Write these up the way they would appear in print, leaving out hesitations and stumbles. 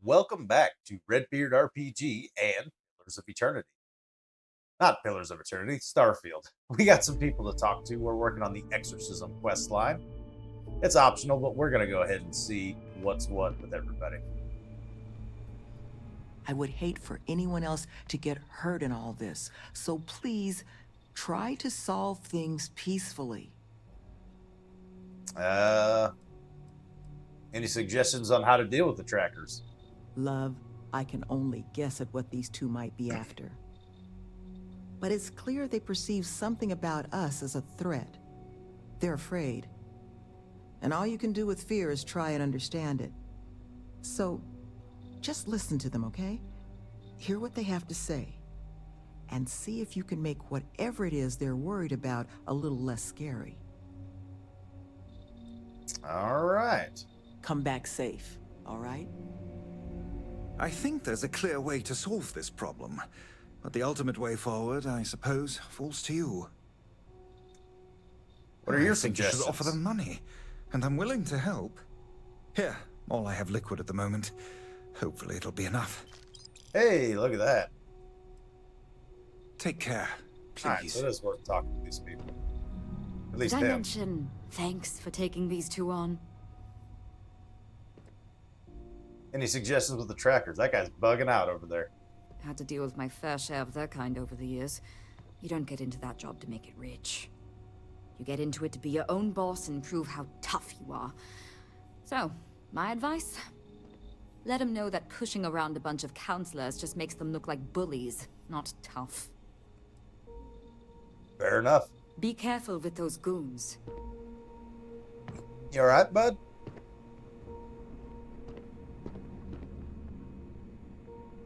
Welcome back to Redbeard RPG and Pillars of Eternity. Not Pillars of Eternity, Starfield. We got some people to talk to. We're working on the Exorcism quest line. It's optional, but we're going to go ahead and see what's what with everybody. I would hate for anyone else to get hurt in all this, so please try to solve things peacefully. Any suggestions on how to deal with the trackers? Love, I can only guess at what these two might be after. But it's clear they perceive something about us as a threat. They're afraid. And all you can do with fear is try and understand it. So, just listen to them, okay? Hear what they have to say. And see if you can make whatever it is they're worried about a little less scary. All right. Come back safe, all right? I think there's a clear way to solve this problem. But the ultimate way forward, I suppose, falls to you. What are your I think you should suggestions? offer them money, and I'm willing to help. Here, all I have liquid at the moment. Hopefully it'll be enough. Hey, look at that. Take care, please. All right, so it is worth talking to these people. At least Did I him. mention thanks for taking these two on? Any suggestions with the trackers? That guy's bugging out over there. Had to deal with my fair share of their kind over the years. You don't get into that job to make it rich. You get into it to be your own boss and prove how tough you are. So, my advice? Let them know that pushing around a bunch of counselors just makes them look like bullies, not tough. Fair enough. Be careful with those goons. You all right, bud?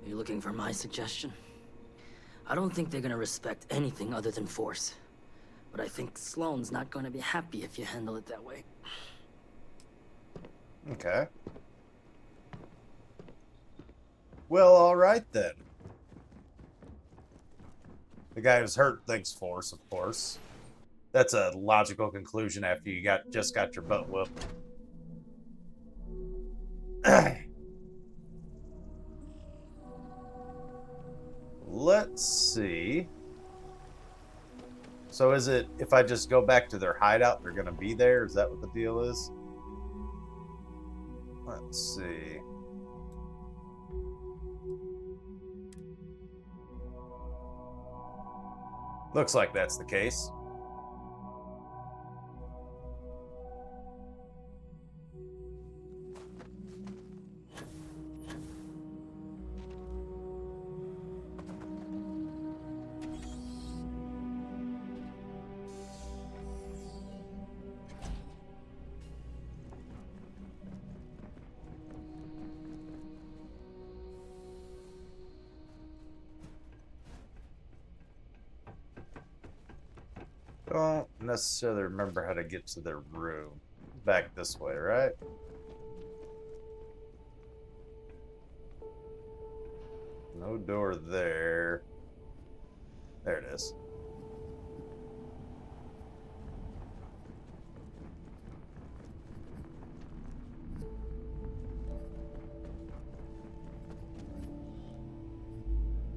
Are you looking for my suggestion? I don't think they're gonna respect anything other than force. But I think Sloane's not gonna be happy if you handle it that way. Okay. Well, all right then. The guy who's hurt thinks force, of course. That's a logical conclusion after you just got your butt whooped. Let's see. So is it, if I just go back to their hideout, they're going to be there? Is that what the deal is? Let's see. Looks like that's the case. Don't necessarily remember how to get to their room. Back this way, right? No door there. There it is.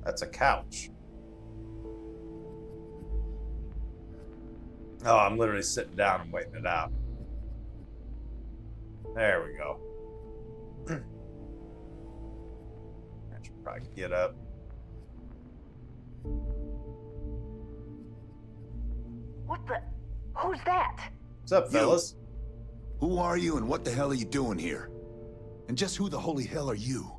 That's a couch. Oh, I'm literally sitting down and waiting it out. There we go. I should probably get up. What the? Who's that? What's up, fellas? Who are you and what the hell are you doing here? And just who the holy hell are you?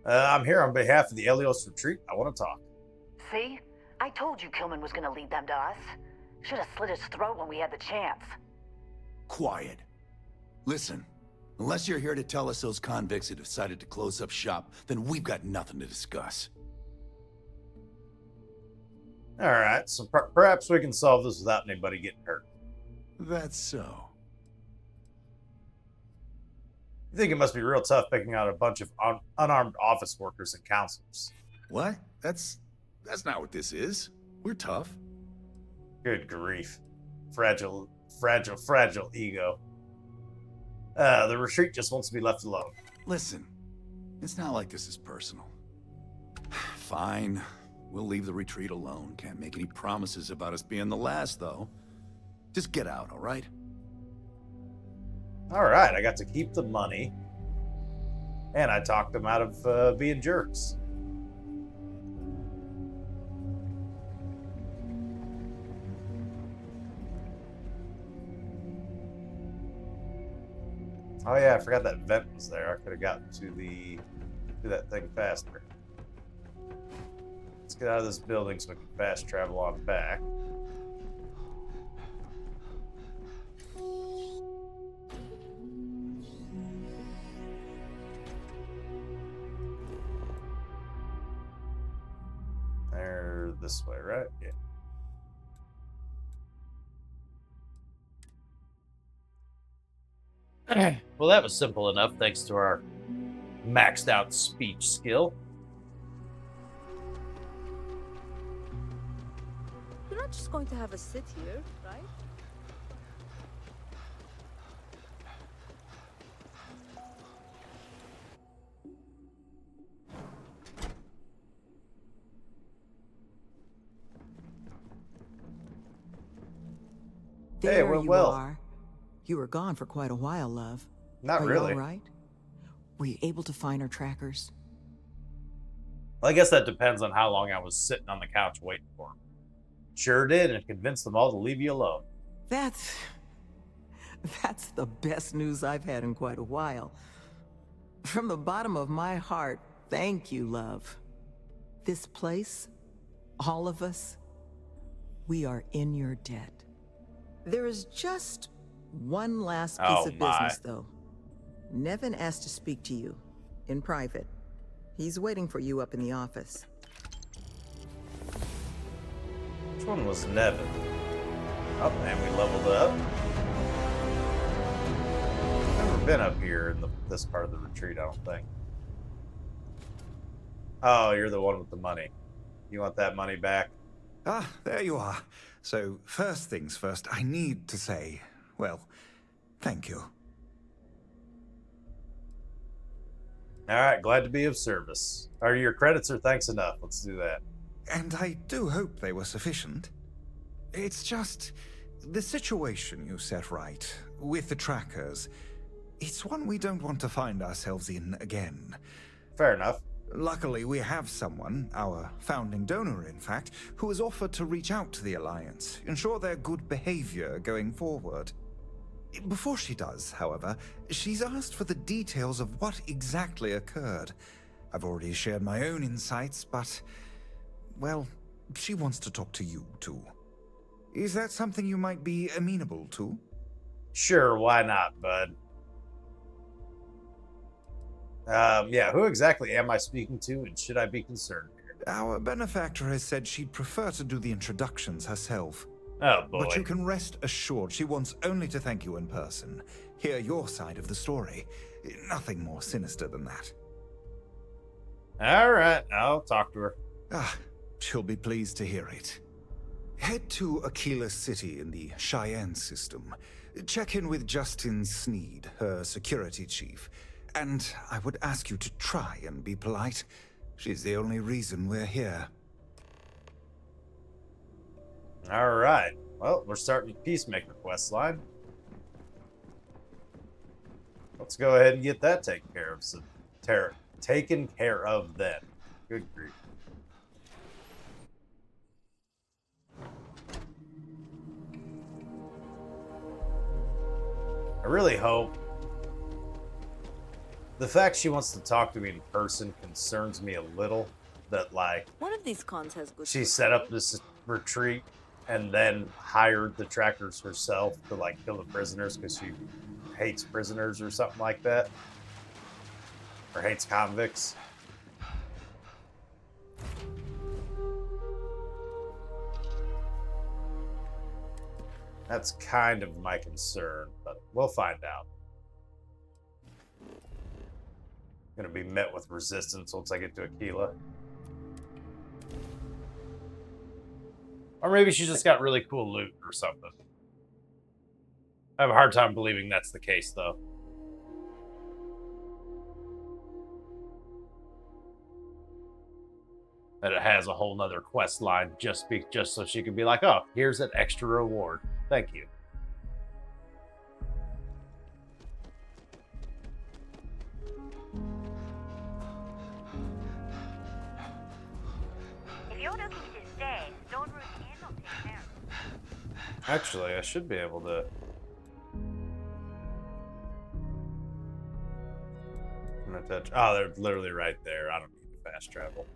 I'm here on behalf of the Elios Retreat. I want to talk. See? I told you Kilman was gonna lead them to us. Should have slit his throat when we had the chance. Quiet. Listen, unless you're here to tell us those convicts have decided to close up shop, then we've got nothing to discuss. All right, so perhaps we can solve this without anybody getting hurt. That's so. You think it must be real tough picking out a bunch of unarmed office workers and counselors. What? That's not what this is. We're tough. Good grief. Fragile ego. The retreat just wants to be left alone. Listen, it's not like this is personal. Fine. We'll leave the retreat alone. Can't make any promises about us being the last, though. Just get out, all right? All right, I got to keep the money. And I talked them out of being jerks. Oh yeah, I forgot that vent was there. I could have gotten to that thing faster. Let's get out of this building so we can fast travel on back. They're this way, right? Yeah. Well, that was simple enough thanks to our maxed out speech skill. You're not just going to have a sit here, right? There Hey, well, you well. are. You were gone for quite a while, love. Not Are really. you all right? Were you able to find our trackers? Well, I guess that depends on how long I was sitting on the couch waiting for them. Sure did, and convinced them all to leave you alone. That's the best news I've had in quite a while. From the bottom of my heart, thank you, love. This place, all of us, we are in your debt. There is just one last piece Oh, of my. business, though. Nevin asked to speak to you, in private. He's waiting for you up in the office. Which one was Nevin? Oh, and we leveled up. Never been up here in this part of the retreat, I don't think. Oh, you're the one with the money. You want that money back? Ah, there you are. So, first things first, I need to say, well, thank you. All right, glad to be of service. Are your credits or thanks enough? Let's do that. And I do hope they were sufficient. It's just the situation you set right with the trackers. It's one we don't want to find ourselves in again. Fair enough. Luckily, we have someone, our founding donor in fact, who has offered to reach out to the Alliance, ensure their good behavior going forward. Before she does, however, she's asked for the details of what exactly occurred. I've already shared my own insights, but, well, she wants to talk to you, too. Is that something you might be amenable to? Sure, why not, bud? Yeah, who exactly am I speaking to, and should I be concerned here? Our benefactor has said she'd prefer to do the introductions herself. Oh, boy. But you can rest assured she wants only to thank you in person. Hear your side of the story. Nothing more sinister than that. All right, I'll talk to her. Ah, she'll be pleased to hear it. Head to Aquila City in the Cheyenne system. Check in with Justin Sneed, her security chief. And I would ask you to try and be polite. She's the only reason we're here. All right. Well, we're starting the Peacemaker quest line. Let's go ahead and get that taken care of. Taken care of then. Good grief. I really hope the fact she wants to talk to me in person concerns me a little. That, like, One of these cons has good. she set up this retreat and then hired the trackers herself to, like, kill the prisoners because she hates prisoners or something like that, or hates convicts. That's kind of my concern, but we'll find out. Gonna be met with resistance once I get to Aquila. Or maybe she's just got really cool loot or something. I have a hard time believing that's the case, though. that it has a whole nother quest line just so she can be like, oh, here's an extra reward. Thank you. If you're looking to stay, don't root in or take care. Actually, I should be able to. I'm gonna touch. Oh, they're literally right there. I don't need to fast travel.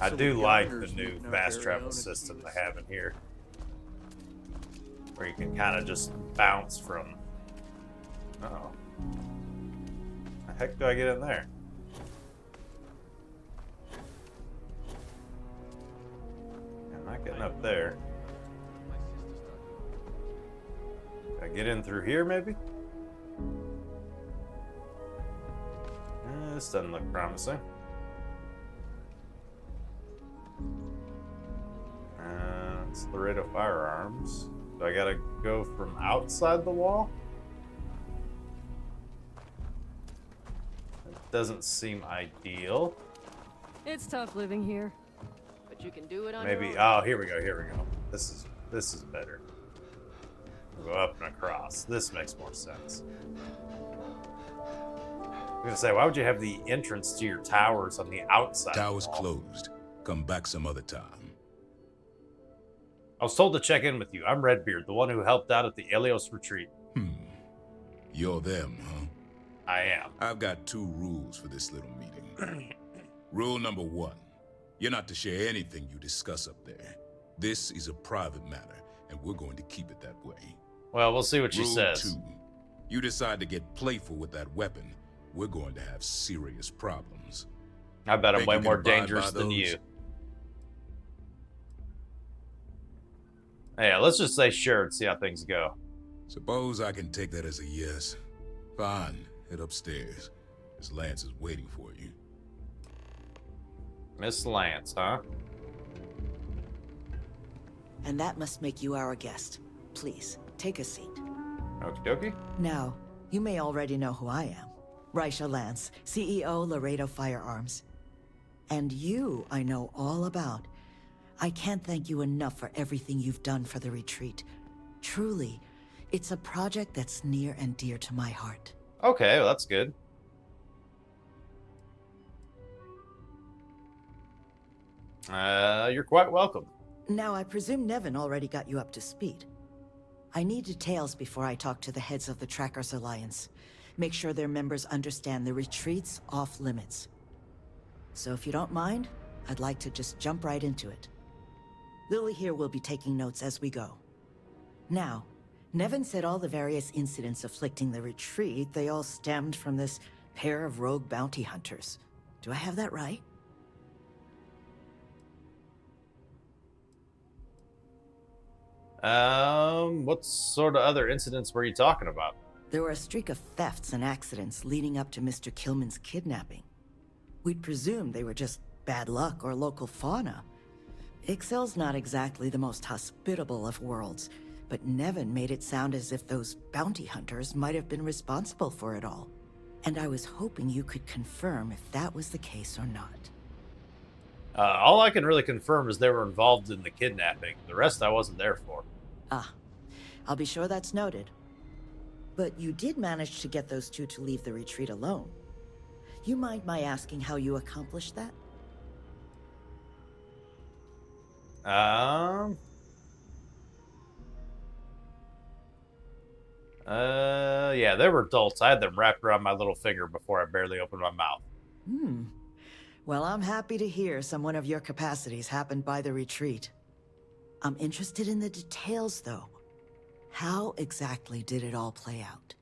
I do like the new fast travel system they have in here, where you can kind of just bounce from. Uh-oh. The heck do I get in there? I'm not getting up there. Can I get in through here, maybe? This doesn't look promising. It's Laredo Firearms. Do I gotta go from outside the wall? It doesn't seem ideal. It's tough living here, but you can do it on Maybe. your own. Oh, here we go. Here we go. This is better. We'll go up and across. This makes more sense. I'm gonna say, why would you have the entrance to your towers on the outside? Tower's closed. Come back some other time. I was told to check in with you. I'm Redbeard, the one who helped out at the Elios Retreat. You're them, huh? I am. I've got 2 rules for this little meeting. Rule number 1. You're not to share anything you discuss up there. This is a private matter, and we're going to keep it that way. Well, we'll see what she Rule says. 2. You decide to get playful with that weapon, we're going to have serious problems. I bet I'm Think way you can more abide by dangerous than those? you. Yeah, let's just say sure and see how things go. Suppose I can take that as a yes. Fine, head upstairs. Miss Lance is waiting for you. Miss Lance, huh? And that must make you our guest. Please, take a seat. Okie dokie. Now, you may already know who I am. Raisha Lance, CEO, Laredo Firearms. And you, I know all about. I can't thank you enough for everything you've done for the retreat. Truly, it's a project that's near and dear to my heart. Okay, well, that's good. You're quite welcome. Now, I presume Nevin already got you up to speed. I need details before I talk to the heads of the Trackers Alliance. Make sure their members understand the retreat's off limits. So if you don't mind, I'd like to just jump right into it. Lily here will be taking notes as we go. Now, Nevin said all the various incidents afflicting the retreat, they all stemmed from this pair of rogue bounty hunters. Do I have that right? What sort of other incidents were you talking about? There were a streak of thefts and accidents leading up to Mr. Kilman's kidnapping. We'd presumed they were just bad luck or local fauna. Ixel's not exactly the most hospitable of worlds, but Nevin made it sound as if those bounty hunters might have been responsible for it all. And I was hoping you could confirm if that was the case or not. All I can really confirm is they were involved in the kidnapping. The rest I wasn't there for. Ah, I'll be sure that's noted. But you did manage to get those 2 to leave the retreat alone. You mind my asking how you accomplished that? Yeah, they were adults. I had them wrapped around my little finger before I barely opened my mouth. Well, I'm happy to hear someone of your capacities happened by the retreat. I'm interested in the details, though. How exactly did it all play out?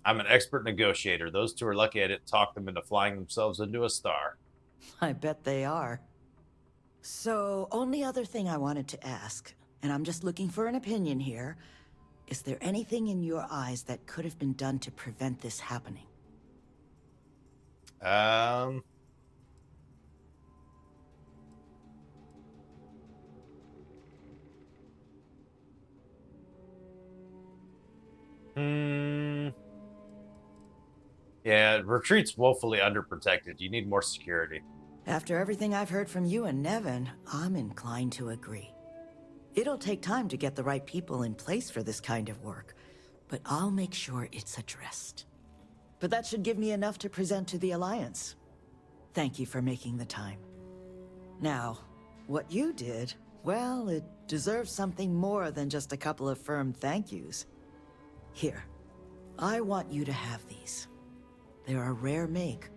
I'm an expert negotiator. Those 2 are lucky I didn't talk them into flying themselves into a star. I bet they are. So, only other thing I wanted to ask, and I'm just looking for an opinion here, is there anything in your eyes that could have been done to prevent this happening? Yeah, Retreat's woefully underprotected. You need more security. After everything I've heard from you and Nevin, I'm inclined to agree. It'll take time to get the right people in place for this kind of work, but I'll make sure it's addressed. But that should give me enough to present to the Alliance. Thank you for making the time. Now, what you did, well, it deserves something more than just a couple of firm thank yous. Here, I want you to have these. They're a rare make,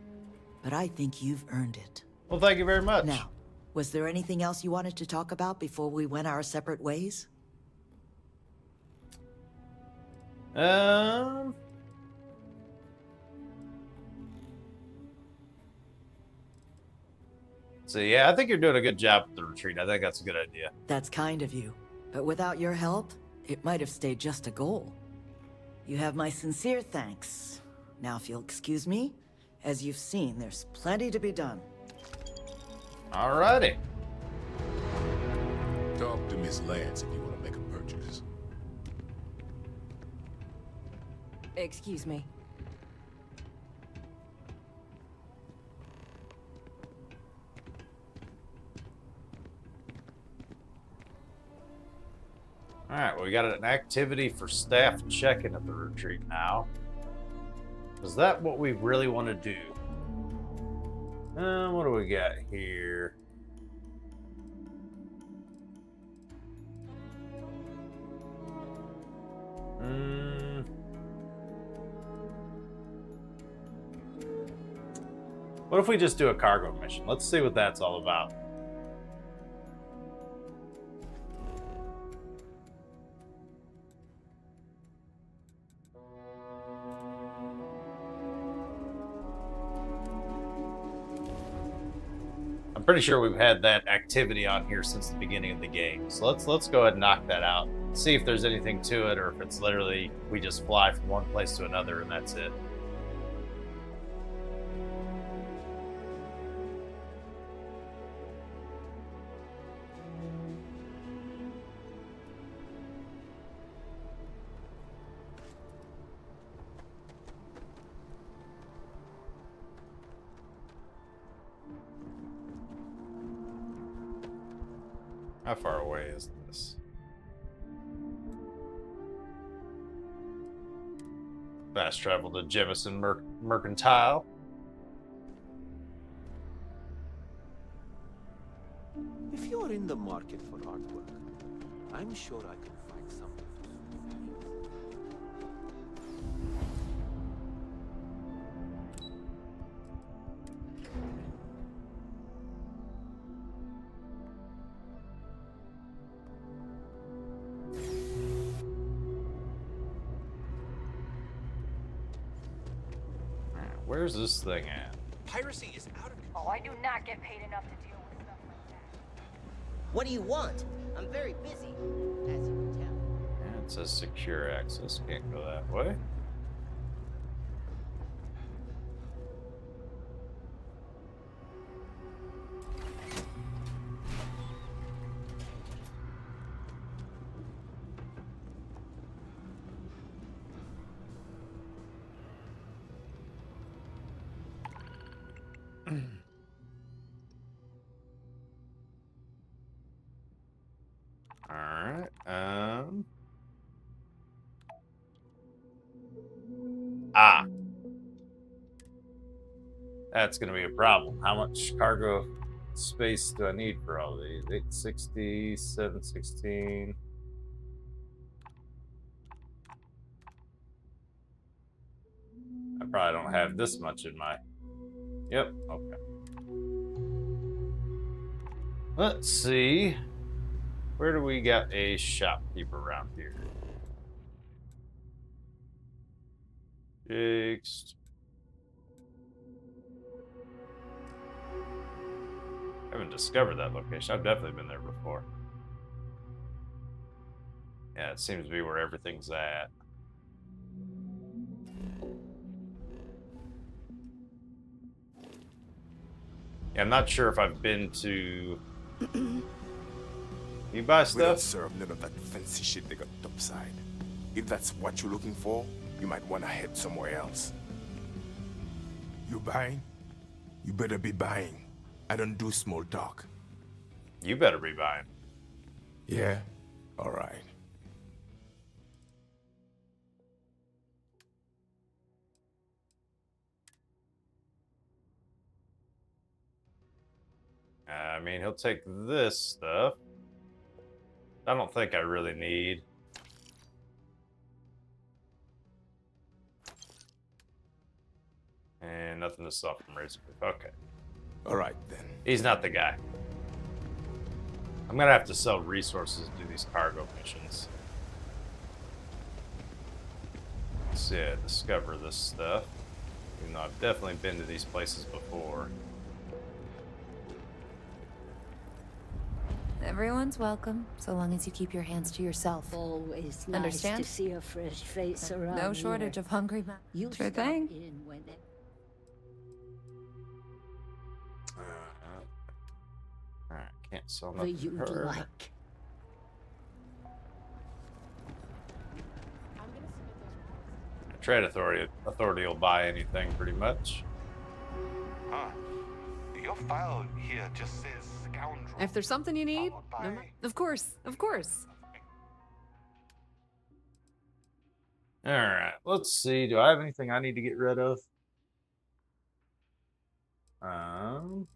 but I think you've earned it. Well, thank you very much. Now, was there anything else you wanted to talk about before we went our separate ways? So yeah, I think you're doing a good job with the retreat. I think that's a good idea. That's kind of you. But without your help, it might have stayed just a goal. You have my sincere thanks. Now, if you'll excuse me, as you've seen, there's plenty to be done. Alrighty. Talk to Miss Lance if you want to make a purchase. Excuse me. Alright, well, we got an activity for staff check-in at the retreat now. Is that what we really want to do? What do we got here? What if we just do a cargo mission? Let's see what that's all about. I'm pretty sure we've had that activity on here since the beginning of the game. So let's go ahead and knock that out. See if there's anything to it, or if it's literally we just fly from one place to another and that's it. How far away is this? Fast travel to Jemison Mercantile. If you are in the market for artwork, I'm sure I can find something. Where's this thing at? Piracy is out of Oh, I do not get paid enough to deal with stuff like that. What do you want? I'm very busy, as you can tell. Yeah, it says secure access. Can't go that way. Alright, that's gonna be a problem. How much cargo space do I need for all these? 860, 716. I probably don't have this much in my... Yep, okay. Let's see. Where do we got a shopkeeper around here? Fixed. I haven't discovered that location. I've definitely been there before. Yeah, it seems to be where everything's at. Yeah, I'm not sure if I've been to... You buy We don't stuff? serve none of that fancy shit they got topside. If that's what you're looking for, you might want to head somewhere else. You buying? You better be buying. I don't do small talk. You better be buying. Yeah? Alright. I mean, he'll take this stuff. I don't think I really need. And nothing to sell from Razor. Okay. Alright then. He's not the guy. I'm gonna have to sell resources to do these cargo missions. So yeah, discover this stuff. Even though I've definitely been to these places before. Everyone's welcome, so long as you keep your hands to yourself. Always Understand? nice to see a fresh face around No shortage here. of hungry men. You Sure stop thing. in when it... Alright, can't sell What nothing to you'd her. like. Trade authority will buy anything pretty much. Huh. Your file here just says scoundrel. If there's something you need, of course, of course. Alright, let's see. Do I have anything I need to get rid of? Go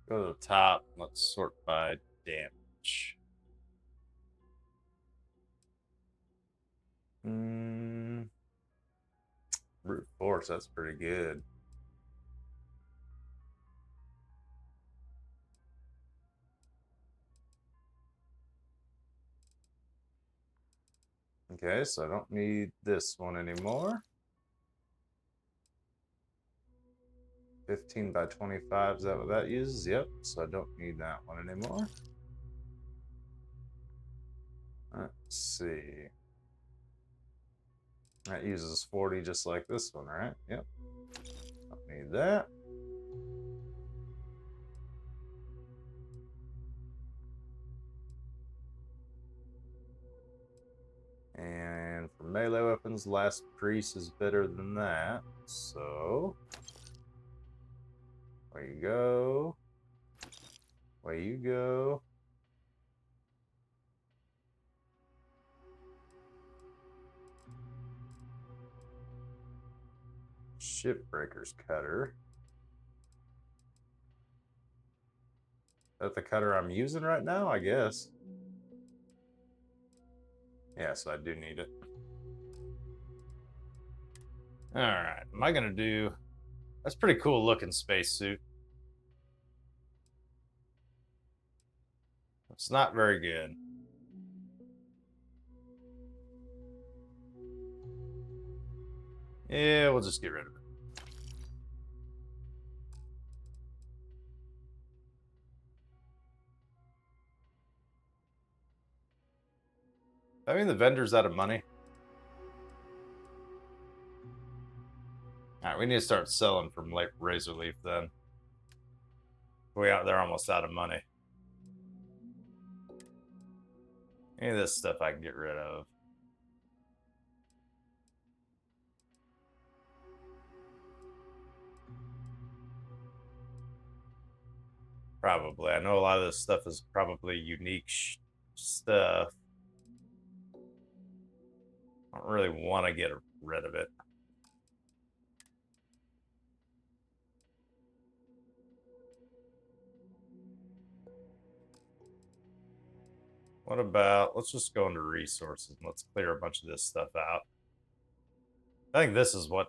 to the top. Let's sort by damage. Brute force, that's pretty good. Okay, so I don't need this one anymore. 15 by 25, is that what that uses? Yep, so I don't need that one anymore. Let's see. That uses 40 just like this one, right? Yep. Don't need that. And for melee weapons, last priest is better than that. So, away you go. Away you go. Shipbreaker's cutter. Is that the cutter I'm using right now? I guess. Yeah, so I do need it. Alright, am I gonna do... That's pretty cool looking spacesuit. It's not very good. Yeah, we'll just get rid of it. I mean, the vendor's out of money. Alright, we need to start selling from like Razor Leaf then. They're almost out of money. Any of this stuff I can get rid of. Probably. I know a lot of this stuff is probably unique stuff. I don't really want to get rid of it. What about, let's just go into resources and let's clear a bunch of this stuff out. I think this is what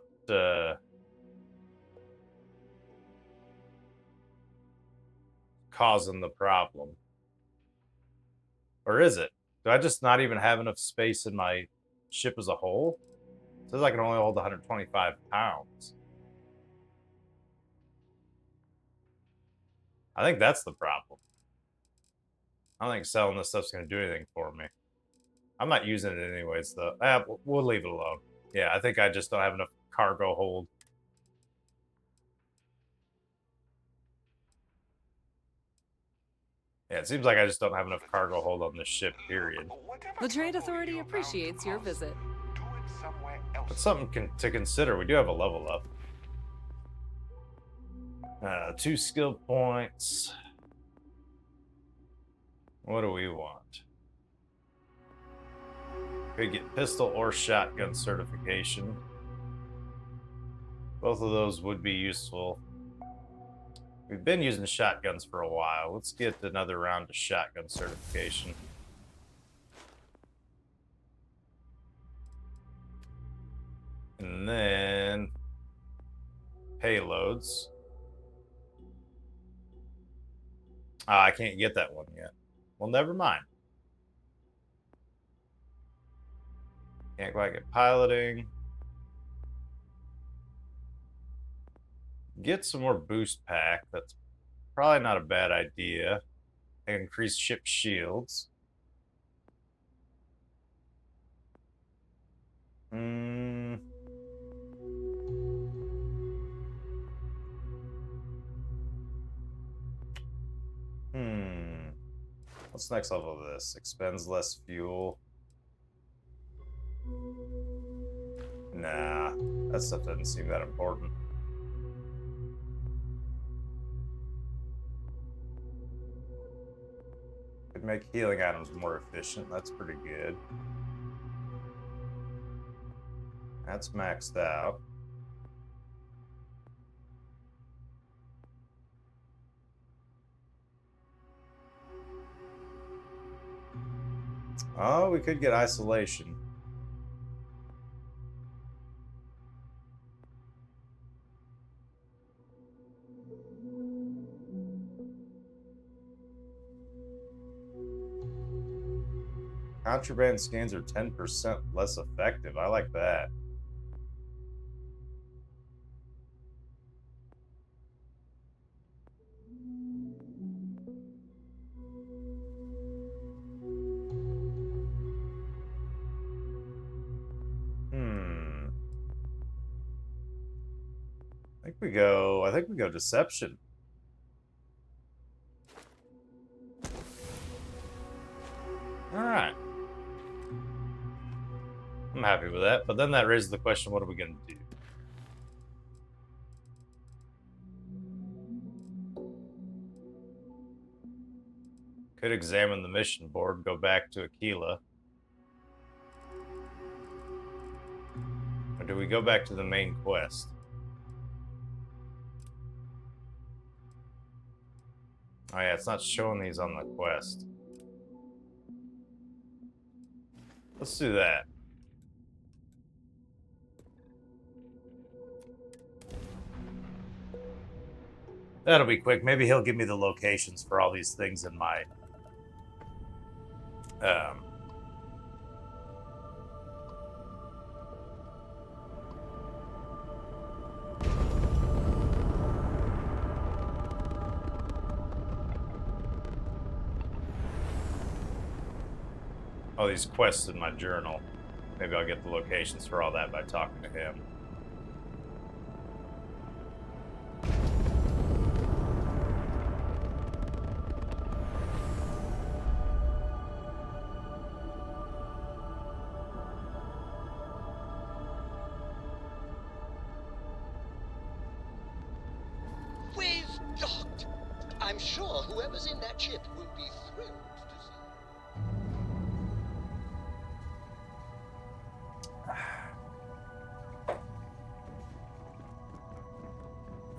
causing the problem. Or is it? Do I just not even have enough space in my ship as a whole? It says I can only hold 125 pounds. I think that's the problem. I don't think selling this stuff's going to do anything for me. I'm not using it anyways, though. We'll leave it alone. Yeah, I think I just don't have enough cargo hold. Yeah, it seems like I just don't have enough cargo hold on this ship, period. The Trade Authority appreciates your visit. Do it somewhere else. That's something to consider. We do have a level up. 2 skill points. What do we want? Could get pistol or shotgun certification. Both of those would be useful. We've been using shotguns for a while. Let's get another round of shotgun certification. And then payloads. I can't get that one yet. Well, never mind. Can't quite get piloting. Get some more boost pack. That's probably not a bad idea. Increase ship shields. What's the next level of this? Expends less fuel. Nah, that stuff doesn't seem that important. Could make healing items more efficient. That's pretty good. That's maxed out. Oh, we could get isolation. Contraband scans are 10% less effective. I like that. I think we go deception. All right. I'm happy with that, but then that raises the question, what are we going to do? Could examine the mission board, go back to Aquila. Or do we go back to the main quest? Oh yeah, it's not showing these on the quest. Let's do that. That'll be quick. Maybe he'll give me the locations for all these things in my all these quests in my journal. Maybe I'll get the locations for all that by talking to him. We've docked. I'm sure whoever's in that ship will be thrilled to see.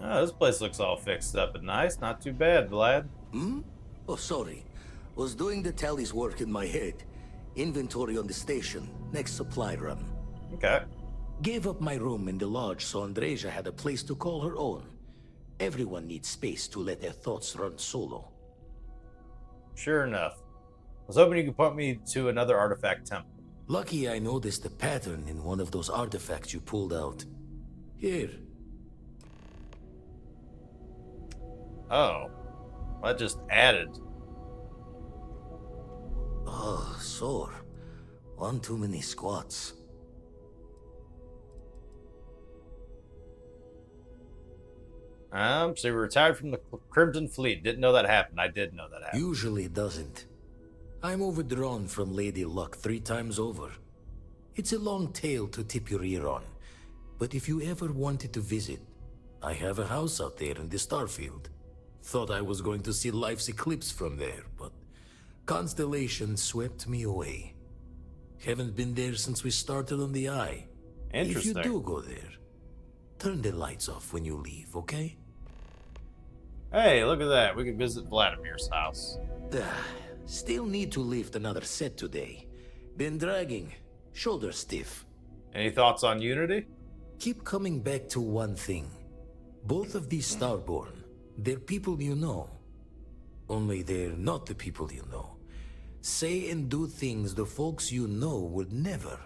Oh, this place looks all fixed up and nice. Not too bad, Vlad. Oh, sorry. Was doing the tallies work in my head. Inventory on the station. Next supply run. Okay. Gave up my room in the lodge so Andreja had a place to call her own. Everyone needs space to let their thoughts run solo. Sure enough. I was hoping you could point me to another artifact temple. Lucky I noticed a pattern in one of those artifacts you pulled out. Here. Oh. That just added. Oh, sore. One too many squats. So you retired from the Crimson Fleet. Didn't know that happened. I did know that happened. Usually doesn't. I'm overdrawn from Lady Luck 3 times over. It's a long tale to tip your ear on, but if you ever wanted to visit, I have a house out there in the Starfield. Thought I was going to see life's eclipse from there, but Constellation swept me away. Haven't been there since we started on the Eye. If you do go there, turn the lights off when you leave, okay? Hey, look at that. We can visit Vladimir's house. Still need to lift another set today. Been dragging. Shoulder stiff. Any thoughts on Unity? Keep coming back to one thing. Both of these Starborn, they're people you know. Only they're not the people you know. Say and do things the folks you know would never.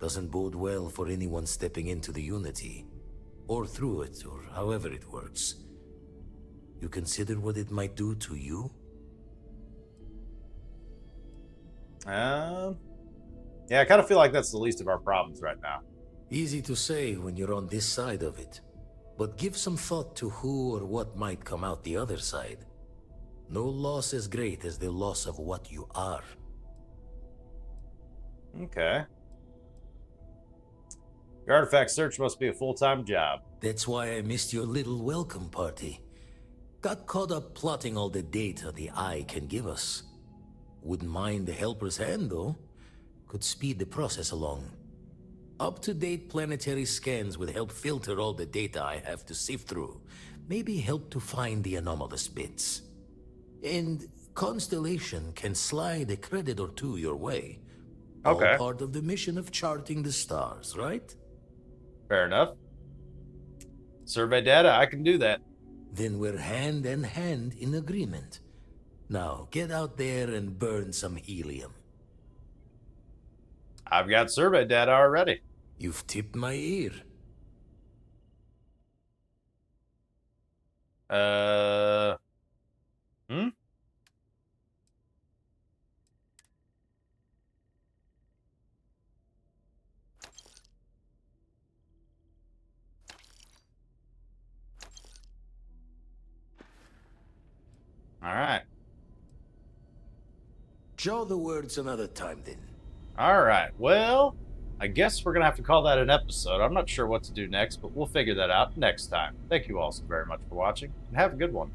Doesn't bode well for anyone stepping into the Unity. Or through it, or however it works. You consider what it might do to you? Yeah, I kind of feel like that's the least of our problems right now. Easy to say when you're on this side of it. But give some thought to who or what might come out the other side. No loss as great as the loss of what you are. Okay. Your artifact search must be a full-time job. That's why I missed your little welcome party. Got caught up plotting all the data the Eye can give us. Wouldn't mind the helper's hand, though. Could speed the process along. Up-to-date planetary scans would help filter all the data I have to sift through. Maybe help to find the anomalous bits. And Constellation can slide a credit or two your way. Okay. All part of the mission of charting the stars, right? Fair enough. Survey data, I can do that. Then we're hand in hand in agreement. Now, get out there and burn some helium. I've got survey data already. You've tipped my ear. All right. Jaw the words another time, then. All right. Well, I guess we're going to have to call that an episode. I'm not sure what to do next, but we'll figure that out next time. Thank you all so very much for watching, and have a good one.